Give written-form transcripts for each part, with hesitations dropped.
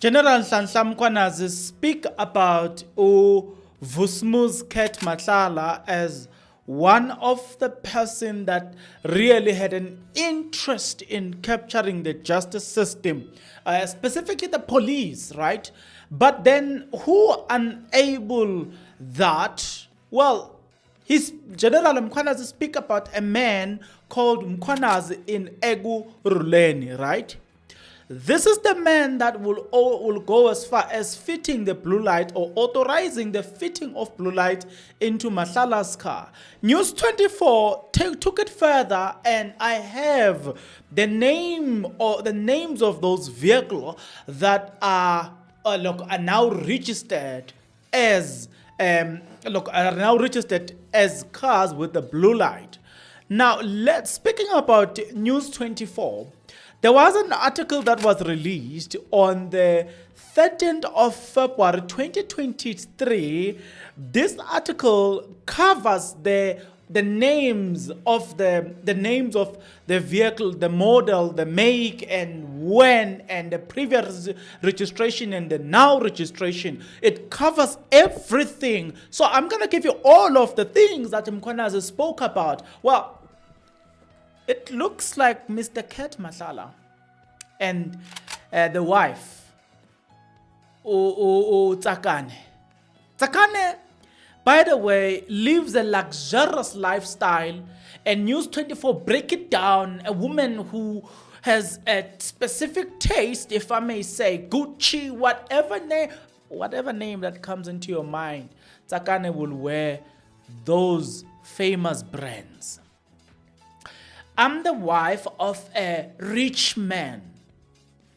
General Nhlanhla Mkhwanzi speak about Vusmu's Ket Matlala as one of the person that really had an interest in capturing the justice system, specifically the police, right? But then who unable that, well, his General Mkhwanzi speak about a man called Mkhwanzi in Ekurhuleni, right? This is the man that will go as far as fitting the blue light or authorizing the fitting of blue light into Matlala's car. News 24 took it further, and I have the name or the names of those vehicles that are now registered as cars with the blue light. Now, speaking about News 24. There was an article that was released on the 13th of February 2023. This article covers the names of the vehicle, the model, the make, and when, and the previous registration and the now registration. It covers everything. So I'm gonna give you all of the things that Mkhwanzi spoke about. Well, it looks like Mr. Ket Matlala and the wife, Tsakane. Tsakane, by the way, lives a luxurious lifestyle, and News 24 break it down. A woman who has a specific taste, if I may say, Gucci, whatever name that comes into your mind, Tsakane will wear those famous brands. I'm the wife of a rich man,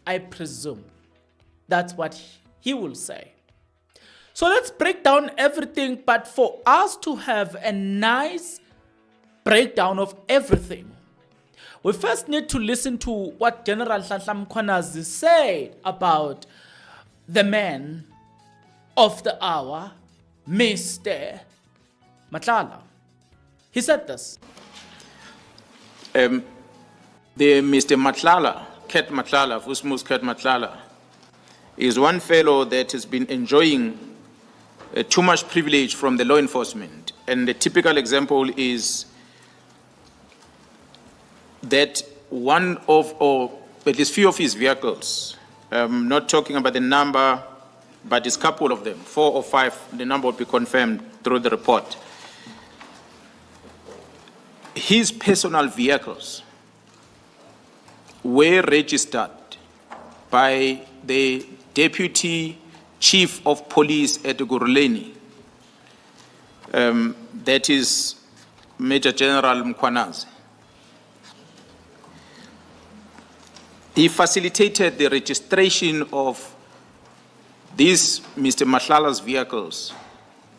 I presume. That's what he will say. So let's break down everything, but for us to have a nice breakdown of everything, we first need to listen to what General Nhlanhla Mkhwanzi said about the man of the hour, Mr. Matlala. He said this. The Mr. Matlala, Ket Matlala, Vusmu's Ket Matlala, is one fellow that has been enjoying too much privilege from the law enforcement. And the typical example is that one of, or at least few of his vehicles, not talking about the number, but it's a couple of them, 4 or 5, the number will be confirmed through the report. His personal vehicles were registered by the Deputy Chief of Police at Ekurhuleni, that is Major General Mkhwanzi. He facilitated the registration of these Mr. Matlala's vehicles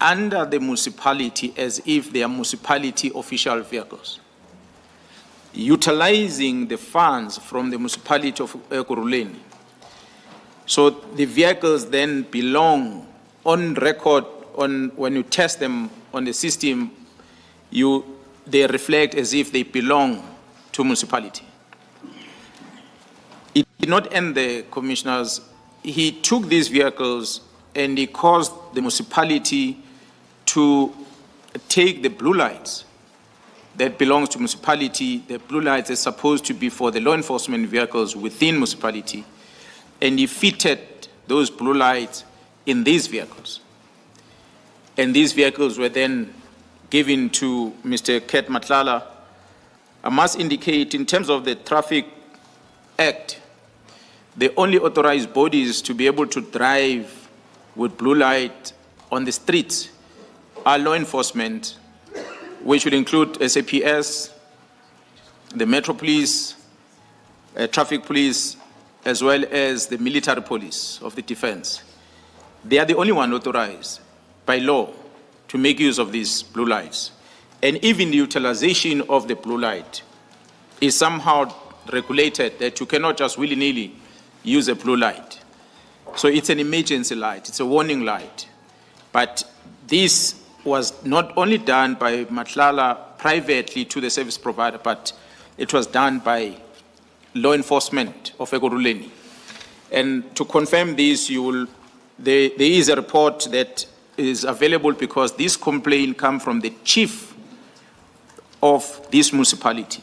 under the municipality as if they are municipality official vehicles, utilizing the funds from the municipality of Ekurhuleni. So the vehicles then belong on record, when you test them on the system, they reflect as if they belong to municipality. It did not end there, commissioners. He took these vehicles and he caused the municipality to take the blue lights that belongs to municipality. The blue lights are supposed to be for the law enforcement vehicles within municipality, and he fitted those blue lights in these vehicles. And these vehicles were then given to Mr. Ket Matlala. I must indicate, in terms of the Traffic Act, the only authorized bodies to be able to drive with blue light on the streets are law enforcement, which will include SAPS, the Metro Police, Traffic Police, as well as the military police of the defense. They are the only one authorized by law to make use of these blue lights. And even the utilization of the blue light is somehow regulated, that you cannot just willy-nilly use a blue light. So it's an emergency light, it's a warning light. But this was not only done by Matlala privately to the service provider, but it was done by law enforcement of Ekurhuleni. And to confirm this, there is a report that is available because this complaint comes from the chief of this municipality.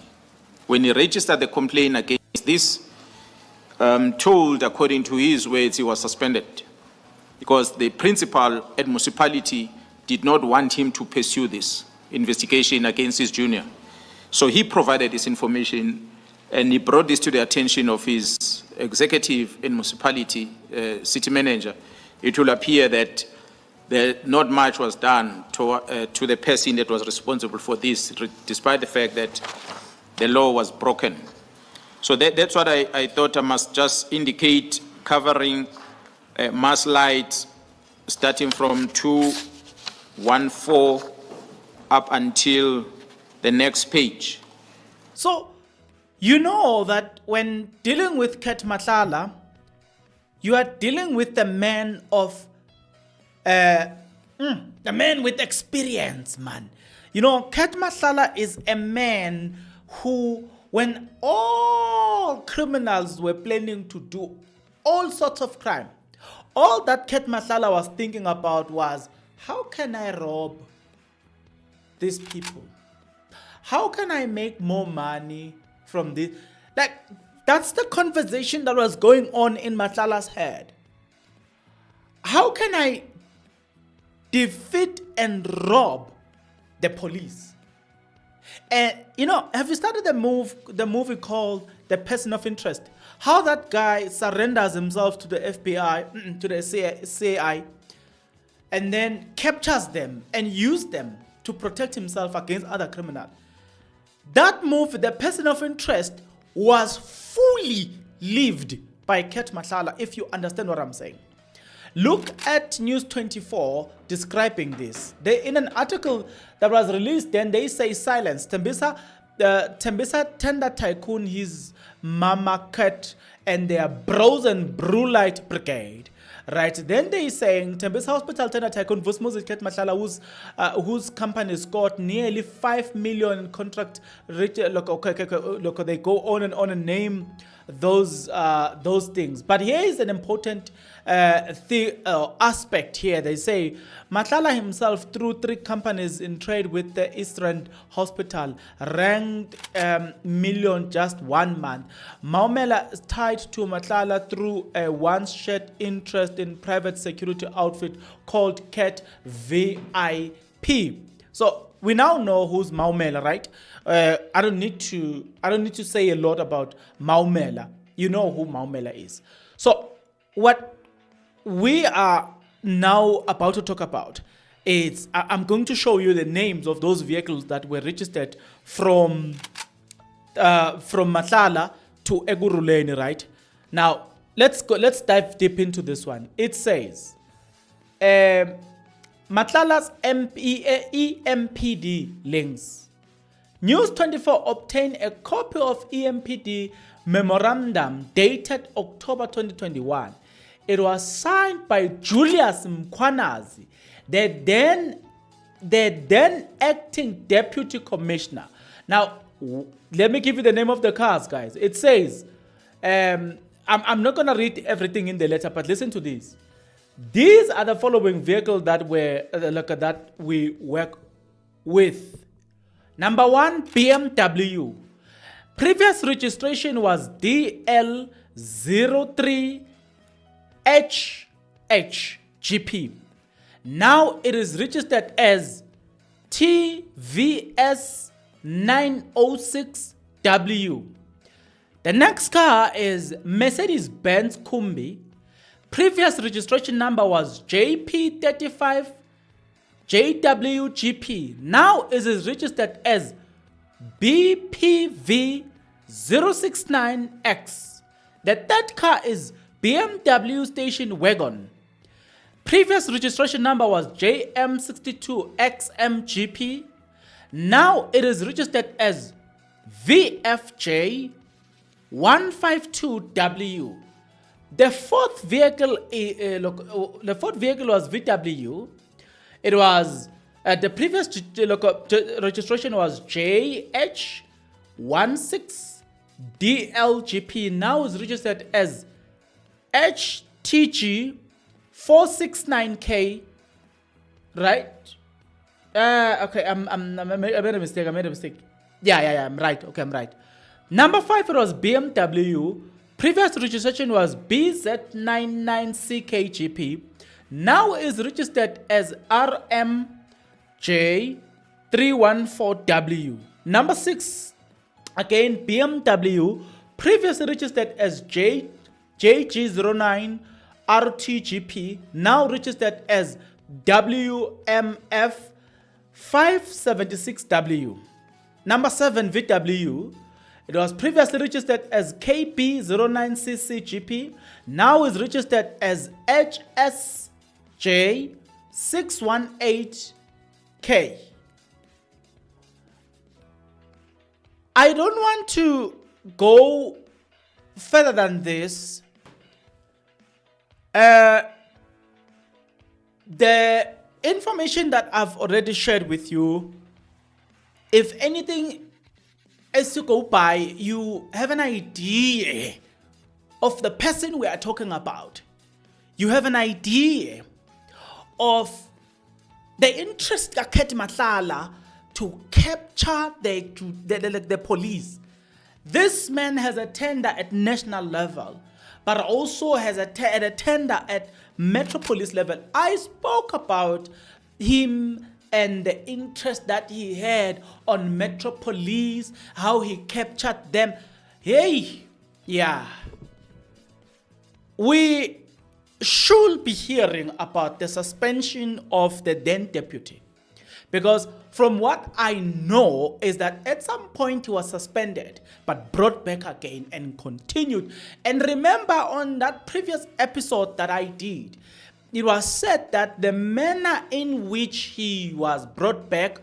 When he registered the complaint against this, told, according to his words, he was suspended because the principal at municipality did not want him to pursue this investigation against his junior. So he provided this information and he brought this to the attention of his executive in municipality, city manager. It will appear that not much was done to the person that was responsible for this, despite the fact that the law was broken. So that's what I thought I must just indicate, covering mass light starting from 214 up until the next page. So, you know that when dealing with Ket Matlala, you are dealing with the man of, the man with experience, man. You know, Ket Matlala is a man who, when all criminals were planning to do all sorts of crime, all that Ket Matlala was thinking about was, how can I rob these people? How can I make more money from this? Like, that's the conversation that was going on in Matlala's head. How can I defeat and rob the police? And you know, have you started the movie called The Person of Interest? How that guy surrenders himself to the FBI, to the CI, and then captures them and uses them to protect himself against other criminals. That movie, The Person of Interest, was fully lived by Ket Matlala, if you understand what I'm saying. Look at News 24 describing this. They, in an article that was released, then they say silence. Tembisa tender tycoon, his mama Ket, and their bros and brulite brigade. Right, then they saying Tembisa Hospital tender tycoon Vusmuzi Ket Matlala, whose company scored nearly 5 million in contract. Look, they go on and name those things. But here is an important aspect here. They say Matlala himself, through 3 companies in trade with the Eastern Hospital, ranked million just 1 month. Maumela is tied to Matlala through a once-shared interest in private security outfit called Ket VIP. So we now know who's Maumela, right? I don't need to say a lot about Maumela. You know who Maumela is. So what we are now about to talk about is, I'm going to show you the names of those vehicles that were registered from Matlala to Eguruleni, right? Now let's dive deep into this one. It says Matlala's EMPD links. News 24 obtained a copy of EMPD memorandum dated October 2021. It was signed by Julius Mkhwanzi, the then acting deputy commissioner. Now, let me give you the name of the cars, guys. It says, I'm not going to read everything in the letter, but listen to this. These are the following vehicles that we work with. Number 1, BMW. Previous registration was DL03HHGP. Now it is registered as TVS906W. The next car is Mercedes-Benz Kumbi. Previous registration number was JP35 JWGP. Now it is registered as BPV069X. The third car is BMW Station Wagon. Previous registration number was JM62XMGP. Now it is registered as VFJ152W. The fourth vehicle was VW. It was the previous registration was JH16DLGP. Now is registered as HTG 469K, right? Okay, I made a mistake. Yeah, I'm right. Okay, I'm right. Number 5, it was BMW. Previous registration was BZ99CKGP. Now is registered as RMJ314W. Number 6, again BMW. Previously registered as JG09RTGP. Now registered as WMF576W. Number 7, VW. It was previously registered as KB09CCGP. Now is registered as HSJ618K. I don't want to go further than this. The information that I've already shared with you, if anything, as you go by, you have an idea of the person we are talking about. You have an idea of the interest of Ket Matlala to capture the police. This man has a tender at national level, but also has a tender at metropolis level. I spoke about him and the interest that he had on metropolis, how he captured them. Hey, yeah. We should be hearing about the suspension of the then deputy. Because from what I know is that at some point he was suspended, but brought back again and continued. And remember on that previous episode that I did, it was said that the manner in which he was brought back,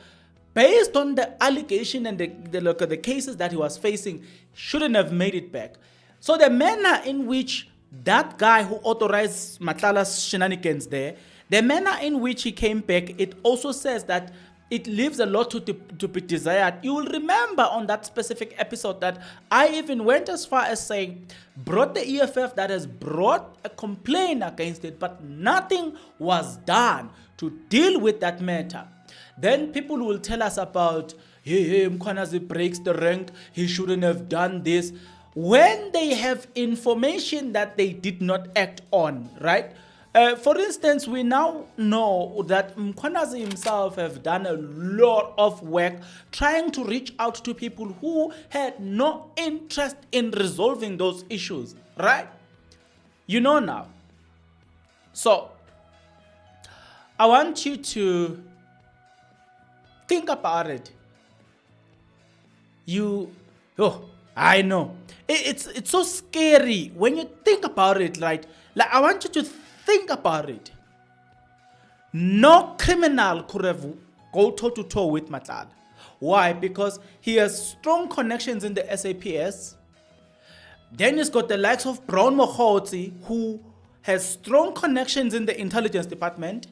based on the allegation and the cases that he was facing, shouldn't have made it back. So the manner in which that guy who authorized Matlala's shenanigans there, the manner in which he came back, it also says that it leaves a lot to be desired. You will remember on that specific episode that I even went as far as saying, brought the EFF that has brought a complaint against it, but nothing was done to deal with that matter. Then people will tell us about, hey, Mkhwanzi breaks the rank, he shouldn't have done this, when they have information that they did not act on, right? For instance, we now know that Mkhwanzi himself have done a lot of work trying to reach out to people who had no interest in resolving those issues, right? You know now. So, I want you to think about it. I know. It's so scary when you think about it, right? Like, I want you to think about it. No criminal could have go toe to toe with Matlala. Why? Because he has strong connections in the SAPS. Then he's got the likes of Brown Mkhwanzi, who has strong connections in the intelligence department.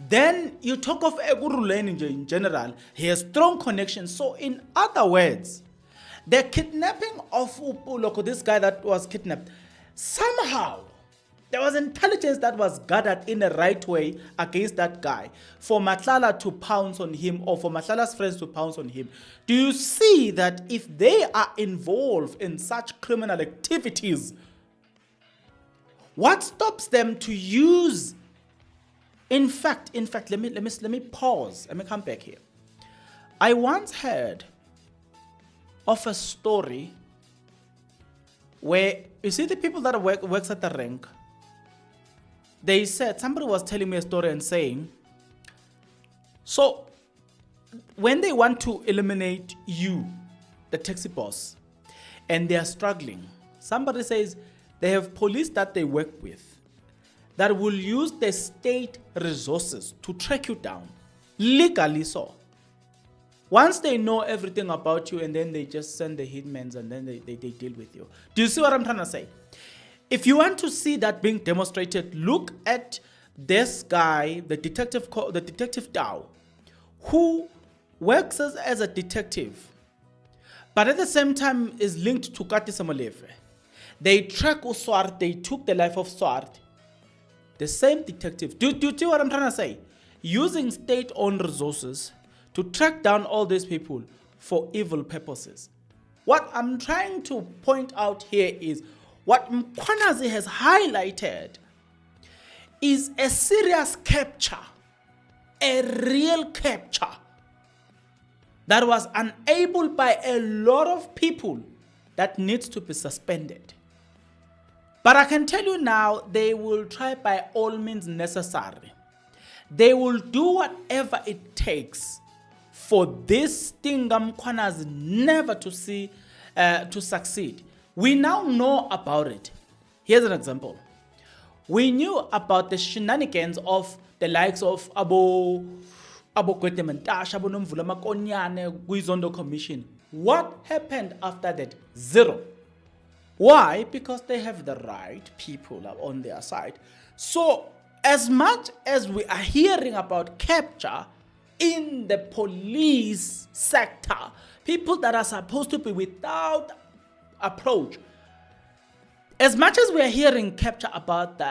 Then you talk of Eguruleni in general, he has strong connections. So in other words, the kidnapping of Upuloko, this guy that was kidnapped, somehow there was intelligence that was gathered in the right way against that guy for Matlala to pounce on him, or for Matlala's friends to pounce on him. Do you see that if they are involved in such criminal activities, what stops them to use? In fact, let me pause. Let me come back here. I once heard of a story where, you see, the people that works at the rank, they said, somebody was telling me a story and saying, so when they want to eliminate you, the taxi boss, and they are struggling, somebody says they have police that they work with that will use the state resources to track you down, legally so. Once they know everything about you, and then they just send the hitmen and then they deal with you. Do you see what I'm trying to say? If you want to see that being demonstrated, look at this guy, the detective Tao, who works as a detective, but at the same time is linked to Kati Samolefe. They track Swart, they took the life of Swart. The same detective, do you see what I'm trying to say? Using state-owned resources to track down all these people for evil purposes. What I'm trying to point out here is what Mkhwanzi has highlighted is a serious capture, a real capture that was enabled by a lot of people that needs to be suspended. But I can tell you now, they will try by all means necessary. They will do whatever it takes for this thing Mkhwanzi never to see to succeed. We now know about it. Here's an example. We knew about the shenanigans of the likes of Gauteng, Abo Nomvula Makonyane, Guizondo Commission. What happened after that? Zero. Why? Because they have the right people on their side. So, as much as we are hearing about capture in the police sector, people that are supposed to be without approach, as much as we are hearing capture about the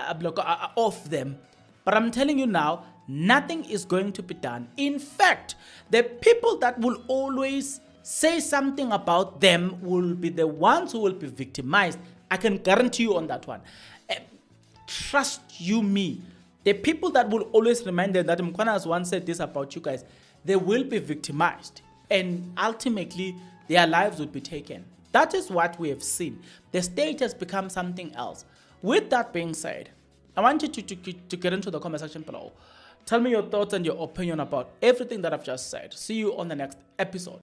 of them, but I'm telling you now, nothing is going to be done. In fact, the people that will always say something about them will be the ones who will be victimized. I can guarantee you on that one. Trust you me. The people that will always remind them that Mkhwanzi once said this about you guys, they will be victimized. And ultimately, their lives will be taken. That is what we have seen. The state has become something else. With that being said, I want you to get into the comment section below. Tell me your thoughts and your opinion about everything that I've just said. See you on the next episode.